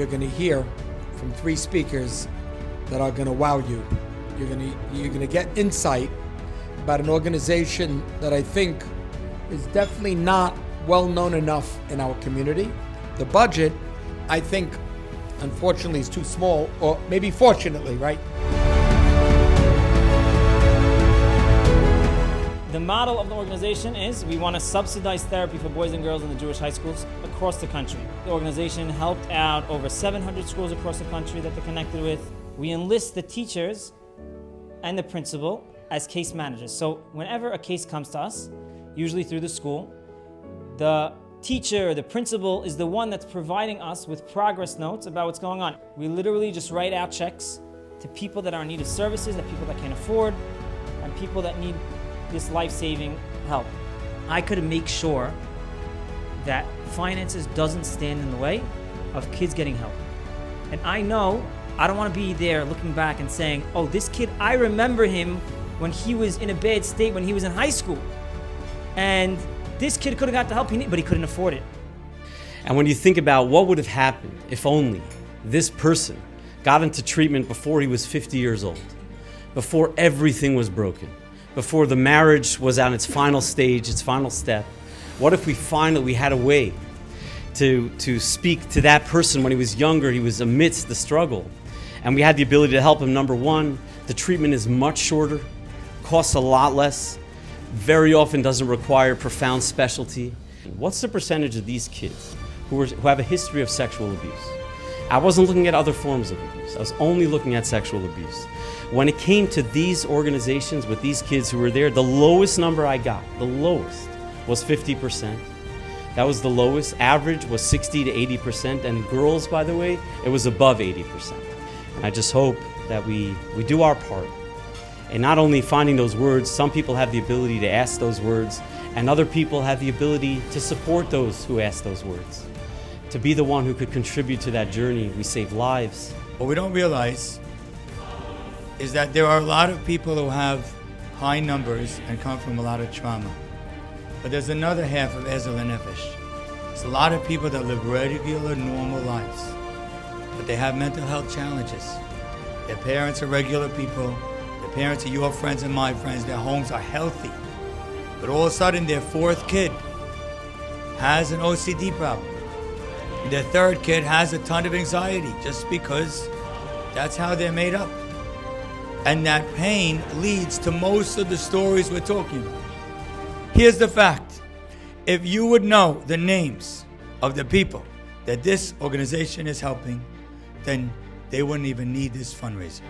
you're going to hear from three speakers that are going to wow you. You're going to get insight about an organization that I think is definitely not well known enough in our community. The budget, I think, unfortunately, is too small, or maybe fortunately, right? The model of the organization is we want to subsidize therapy for boys and girls in the Jewish high schools across the country. The organization helped out over 700 schools across the country that they're connected with. We enlist the teachers and the principal as case managers. So whenever a case comes to us, usually through the school, the teacher or the principal is the one that's providing us with progress notes about what's going on. We literally just write out checks to people that are in need of services, that people that can't afford, and people that need this life-saving help. I could make sure that finances doesn't stand in the way of kids getting help. And I know I don't want to be there looking back and saying, oh, this kid, I remember him when he was in a bad state when he was in high school. And this kid could have got the help he needed, but he couldn't afford it. And when you think about what would have happened if only this person got into treatment before he was 50 years old, before everything was broken, before the marriage was on its final stage, its final step, what if we finally had a way to speak to that person when he was younger, he was amidst the struggle, and we had the ability to help him? Number one, the treatment is much shorter, costs a lot less, very often doesn't require profound specialty. What's the percentage of these kids who have a history of sexual abuse? I wasn't looking at other forms of abuse. I was only looking at sexual abuse. When it came to these organizations with these kids who were there, the lowest number I got, the lowest, was 50%. That was the lowest. Average was 60 to 80%. And girls, by the way, it was above 80%. And I just hope that we do our part. And not only finding those words, some people have the ability to ask those words, and other people have the ability to support those who ask those words. To be the one who could contribute to that journey, we save lives. What we don't realize is that there are a lot of people who have high numbers and come from a lot of trauma. But there's another half of Ezer LeNefesh. There's a lot of people that live regular, normal lives, but they have mental health challenges. Their parents are regular people. Their parents are your friends and my friends. Their homes are healthy. But all of a sudden, their fourth kid has an OCD problem. Their third kid has a ton of anxiety just because that's how they're made up. And that pain leads to most of the stories we're talking about. Here's the fact. If you would know the names of the people that this organization is helping, then they wouldn't even need this fundraiser.